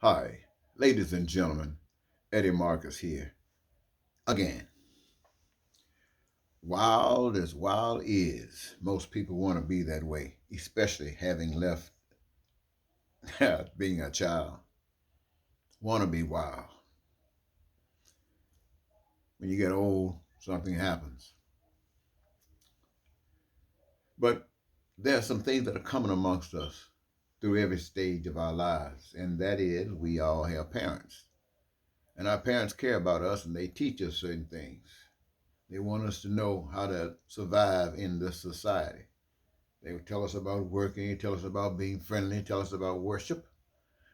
Hi, ladies and gentlemen, Eddie Marcus here. Again, wild as wild is. Most people want to be that way, especially having left being a child. Want to be wild. When you get old, something happens. But there are some things that are coming amongst us through every stage of our lives, and that is we all have parents. And our parents care about us and they teach us certain things. They want us to know how to survive in this society. They would tell us about working, tell us about being friendly, tell us about worship.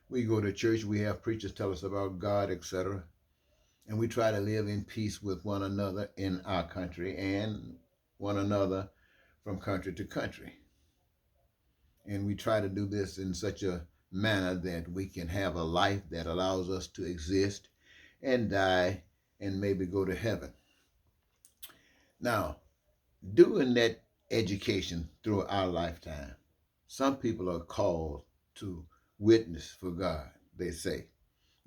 We go to church, we have preachers tell us about God, etc. And we try to live in peace with one another in our country and one another from country to country. And we try to do this in such a manner that we can have a life that allows us to exist and die and maybe go to heaven. Now, during that education through our lifetime, some people are called to witness for God, they say.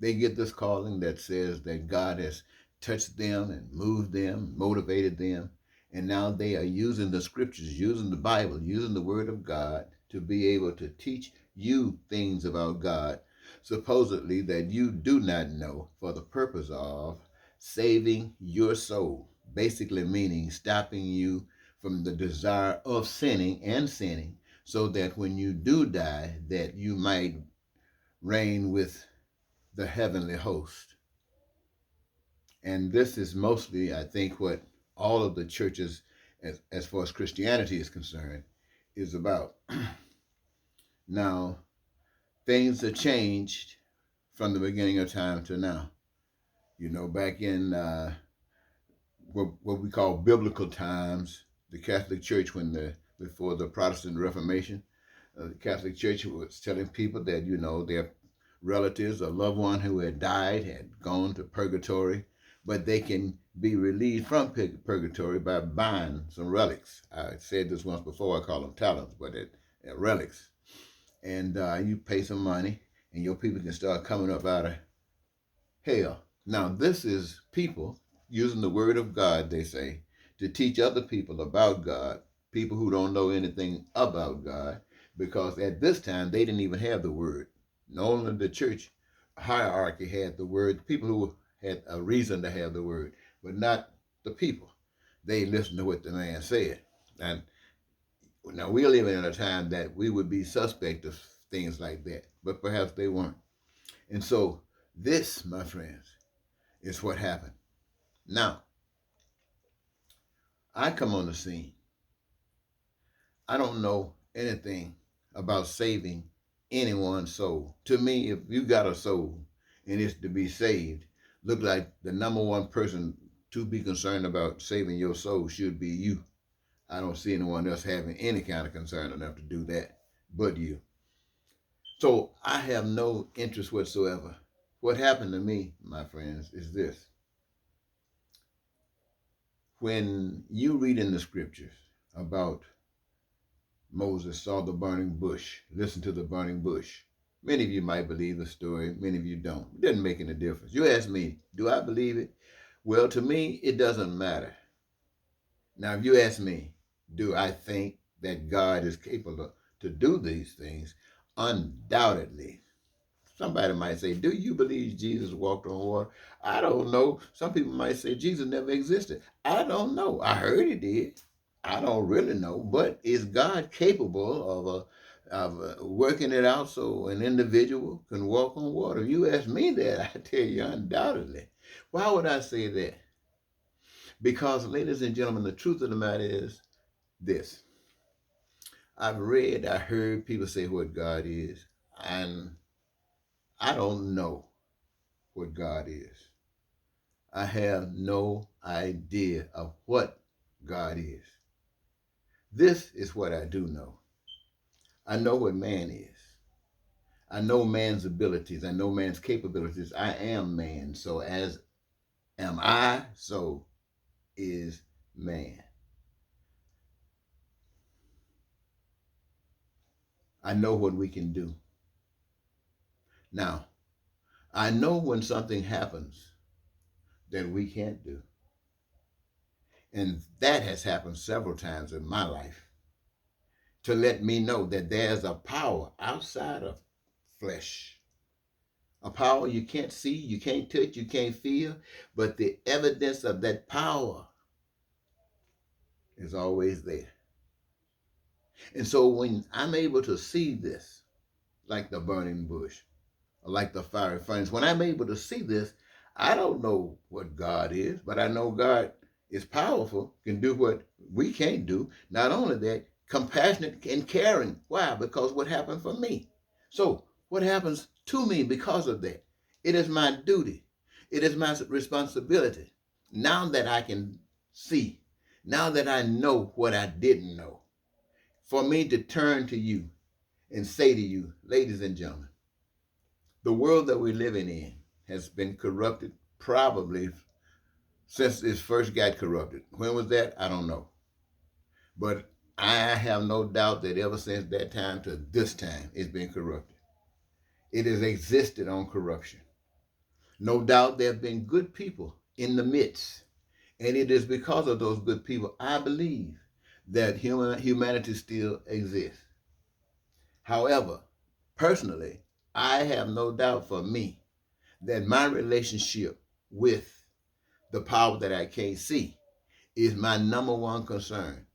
They get this calling that says that God has touched them and moved them, motivated them, and now they are using the scriptures, using the Bible, using the Word of God to be able to teach you things about God, supposedly that you do not know, for the purpose of saving your soul. Basically meaning stopping you from the desire of sinning, so that when you do die, that you might reign with the heavenly host. And this is mostly, I think, what all of the churches, as far as Christianity is concerned, is about. Now, things have changed from the beginning of time to now. Back in what we call biblical times, the Catholic Church, before the Protestant Reformation, the Catholic Church was telling people that their relatives or loved one who had died had gone to purgatory, but they can be relieved from purgatory by buying some relics. I said this once before. I call them talents, but they're relics. And you pay some money, and your people can start coming up out of hell. Now, this is people using the word of God, they say, to teach other people about God, people who don't know anything about God, because at this time they didn't even have the word. Only the church hierarchy had the word, people who had a reason to have the word, but not the people. They listened to what the man said. And now we're living in a time that we would be suspect of things like that, but perhaps they weren't. And so this, my friends, is what happened. Now, I come on the scene. I don't know anything about saving anyone's soul. To me, if you got a soul and it's to be saved, look like the number one person to be concerned about saving your soul should be you. I don't see anyone else having any kind of concern enough to do that but you. So I have no interest whatsoever. What happened to me, my friends, is this. When you read in the scriptures about Moses saw the burning bush, listen to the burning bush. Many of you might believe the story, many of you don't. It doesn't make any difference. You ask me, do I believe it? Well, to me, it doesn't matter. Now, if you ask me, do I think that God is capable to do these things? Undoubtedly. Somebody might say, do you believe Jesus walked on water? I don't know. Some people might say Jesus never existed. I don't know. I heard he did. I don't really know. But is God capable of working it out so an individual can walk on water? If you ask me that, I tell you undoubtedly. Why would I say that? Because, ladies and gentlemen, the truth of the matter is this. I heard people say what God is, and I don't know what God is. I have no idea of what God is. This is what I do know. I know what man is. I know man's abilities. I know man's capabilities. I am man. So as am I, so is man. I know what we can do. Now, I know when something happens that we can't do. And that has happened several times in my life to let me know that there's a power outside of flesh. A power you can't see, you can't touch, you can't feel, but the evidence of that power is always there. And so when I'm able to see this, like the burning bush, or like the fiery furnace, when I'm able to see this, I don't know what God is, but I know God is powerful, can do what we can't do. Not only that, compassionate and caring. Why? Because what happened for me. So what happens to me because of that? It is my duty. It is my responsibility. Now that I can see, now that I know what I didn't know, for me to turn to you and say to you, ladies and gentlemen, the world that we're living in has been corrupted probably since it first got corrupted. When was that? I don't know. But I have no doubt that ever since that time to this time, it's been corrupted. It has existed on corruption. No doubt there have been good people in the midst. And it is because of those good people, I believe, that humanity still exists. However, personally, I have no doubt for me that my relationship with the power that I can't see is my number one concern.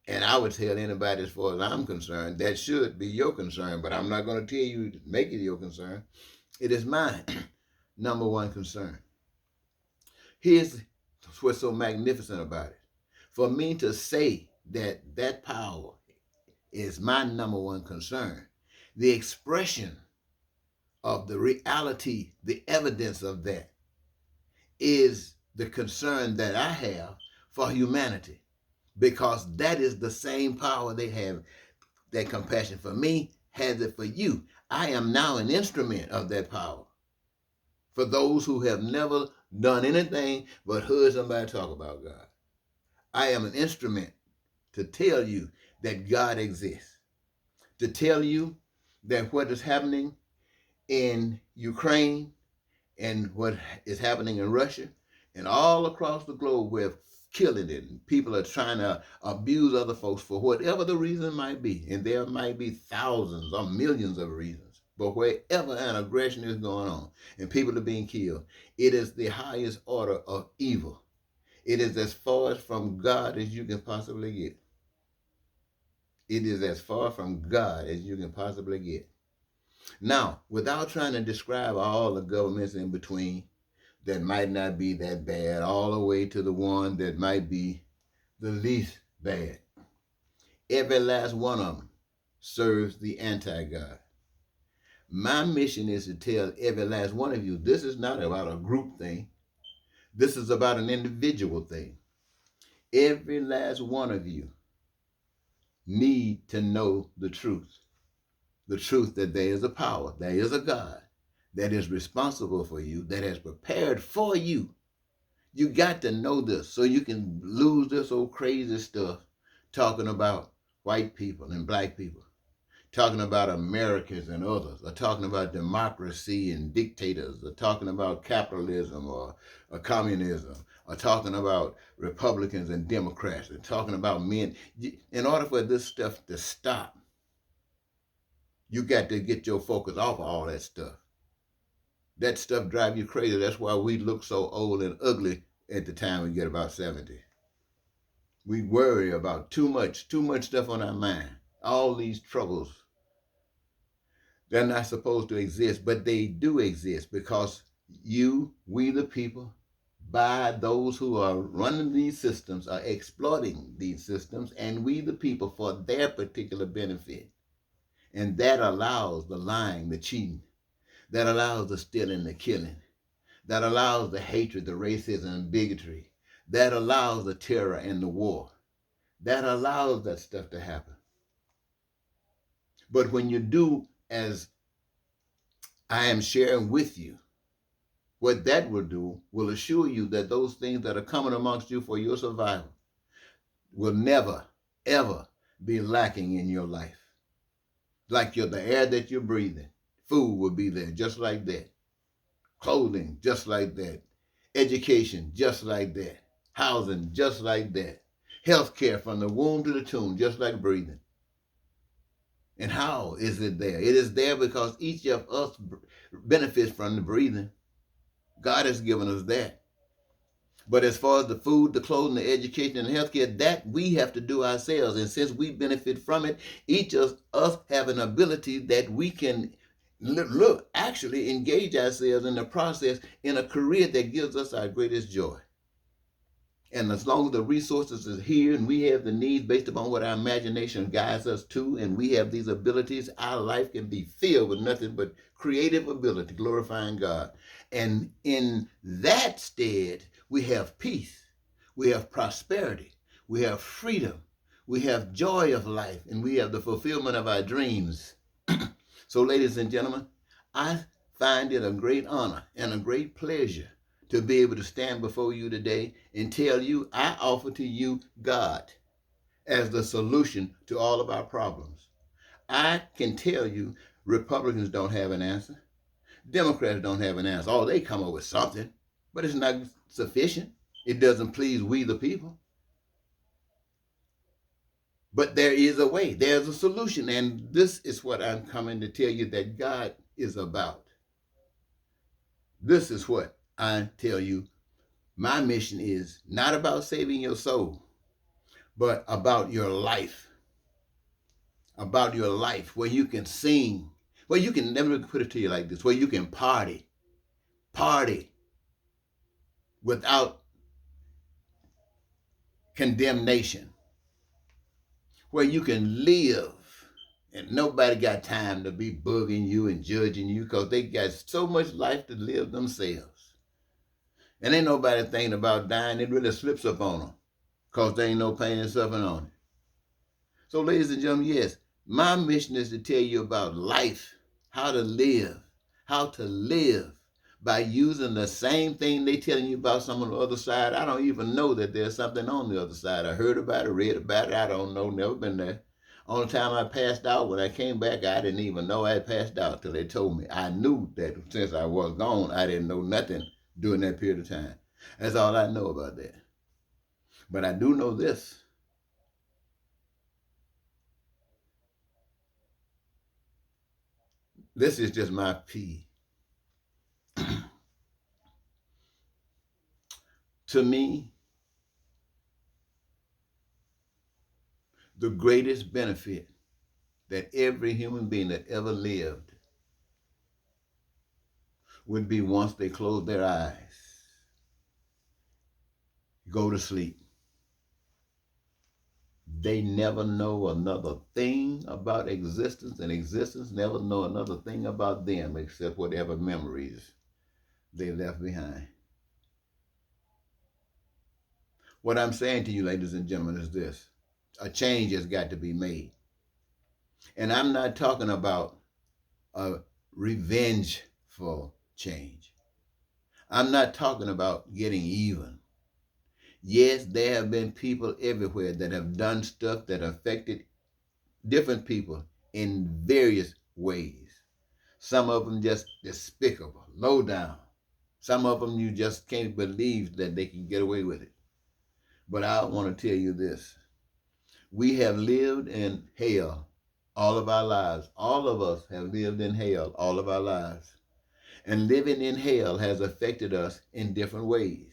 And I would tell anybody, as far as I'm concerned, that should be your concern, but I'm not going to tell you to make it your concern. It is my number one concern. Here's what's so magnificent about it. For me to say that that power is my number one concern, the expression of the reality, the evidence of that is the concern that I have for humanity, because that is the same power they have. That compassion for me has it for you. I am now an instrument of that power for those who have never done anything but heard somebody talk about God. I am an instrument to tell you that God exists, to tell you that what is happening in Ukraine and what is happening in Russia and all across the globe, where killing it and people are trying to abuse other folks for whatever the reason might be. And there might be thousands or millions of reasons. But wherever an aggression is going on and people are being killed, it is the highest order of evil. It is as far as from God as you can possibly get. It is as far from God as you can possibly get. Now, without trying to describe all the governments in between that might not be that bad, all the way to the one that might be the least bad, every last one of them serves the anti-God. My mission is to tell every last one of you, this is not about a group thing. This is about an individual thing. Every last one of you need to know the truth. The truth that there is a power, there is a God that is responsible for you, that has prepared for you. You got to know this so you can lose this old crazy stuff talking about white people and black people, talking about Americans and others, or talking about democracy and dictators, or talking about capitalism or communism, or talking about Republicans and Democrats, or talking about men. In order for this stuff to stop, you got to get your focus off of all that stuff. That stuff drives you crazy. That's why we look so old and ugly at the time we get about 70. We worry about too much stuff on our mind. All these troubles. They're not supposed to exist, but they do exist because we the people, by those who are running these systems, are exploiting these systems, and we the people for their particular benefit. And that allows the lying, the cheating, that allows the stealing, the killing, that allows the hatred, the racism, and bigotry, that allows the terror and the war, that allows that stuff to happen. But when you do as I am sharing with you, what that will do will assure you that those things that are coming amongst you for your survival will never, ever be lacking in your life. Like the air that you're breathing, food will be there just like that. Clothing, just like that. Education, just like that. Housing, just like that. Health care from the womb to the tomb, just like breathing. And how is it there? It is there because each of us benefits from the breathing. God has given us that. But as far as the food, the clothing, the education, and the healthcare, that we have to do ourselves. And since we benefit from it, each of us have an ability that we can actually engage ourselves in the process in a career that gives us our greatest joy. And as long as the resources is here and we have the needs based upon what our imagination guides us to, and we have these abilities, our life can be filled with nothing but creative ability, glorifying God. And in that stead, we have peace, we have prosperity, we have freedom, we have joy of life, and we have the fulfillment of our dreams. So, ladies and gentlemen, I find it a great honor and a great pleasure to be able to stand before you today and tell you I offer to you God as the solution to all of our problems. I can tell you Republicans don't have an answer. Democrats don't have an answer. Oh, they come up with something, but it's not sufficient. It doesn't please we the people. But there is a way. There's a solution. And this is what I'm coming to tell you that God is about. This is what I tell you. My mission is not about saving your soul, but about your life. About your life, where you can sing, where you can, never put it to you like this, where you can party without condemnation, where you can live and nobody got time to be bugging you and judging you because they got so much life to live themselves. And ain't nobody thinking about dying. It really slips up on them because there ain't no pain and suffering on it. So, ladies and gentlemen, yes, my mission is to tell you about life, how to live by using the same thing they telling you about some on the other side. I don't even know that there's something on the other side. I heard about it, read about it. I don't know, never been there. Only time I passed out, when I came back, I didn't even know I had passed out till they told me. I knew that since I was gone, I didn't know nothing during that period of time. That's all I know about that. But I do know this. This is just my plea. To me, the greatest benefit that every human being that ever lived would be once they close their eyes, go to sleep. They never know another thing about existence, and existence never know another thing about them except whatever memories they left behind. What I'm saying to you, ladies and gentlemen, is this. A change has got to be made. And I'm not talking about a revengeful change. I'm not talking about getting even. Yes, there have been people everywhere that have done stuff that affected different people in various ways. Some of them just despicable, low down. Some of them you just can't believe that they can get away with it. But I want to tell you this. We have lived in hell all of our lives. All of us have lived in hell all of our lives. And living in hell has affected us in different ways.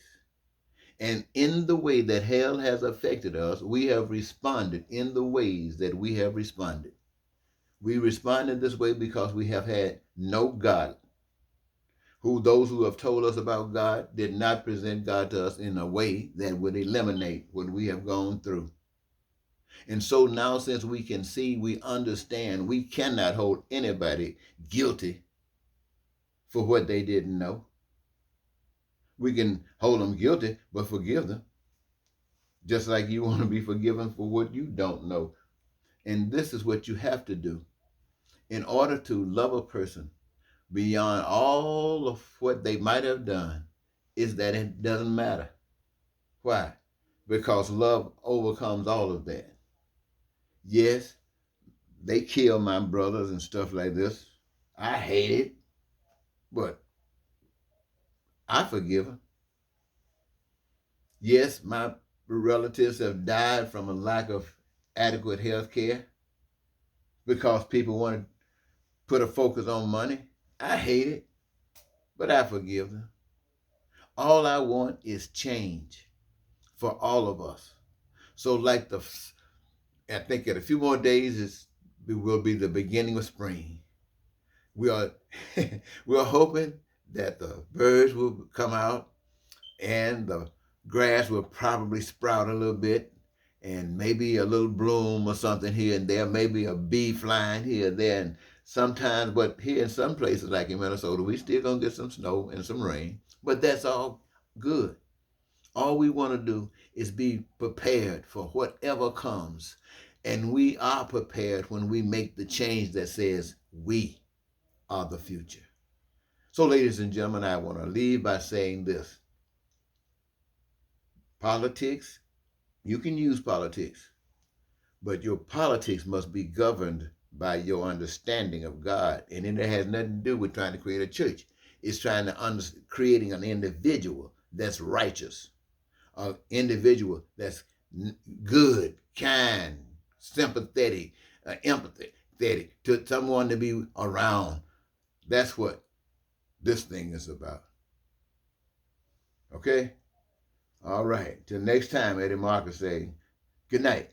And in the way that hell has affected us, we have responded in the ways that we have responded. We responded this way because we have had no God. Those who have told us about God did not present God to us in a way that would eliminate what we have gone through. And so now, since we can see, we understand, we cannot hold anybody guilty for what they didn't know. We can hold them guilty, but forgive them. Just like you want to be forgiven for what you don't know. And this is what you have to do. In order to love a person beyond all of what they might have done, is that it doesn't matter. Why? Because love overcomes all of that. Yes, they kill my brothers and stuff like this. I hate it, but I forgive her. Yes, my relatives have died from a lack of adequate health care because people want to put a focus on money. I hate it, but I forgive them. All I want is change for all of us. So, like I think in a few more days, it will be the beginning of spring. We are, we are hoping that the birds will come out and the grass will probably sprout a little bit and maybe a little bloom or something here and there, maybe a bee flying here and there. And sometimes, but here in some places like in Minnesota, we still gonna get some snow and some rain, but that's all good. All we want to do is be prepared for whatever comes. And we are prepared when we make the change that says we are the future. So, ladies and gentlemen, I want to leave by saying this: politics, you can use politics, but your politics must be governed by your understanding of God. And it has nothing to do with trying to create a church. It's trying to creating an individual that's righteous, an individual that's good, kind, sympathetic, empathetic, to someone to be around. That's what this thing is about. Okay? All right. Till next time, Eddie Marcus saying good night.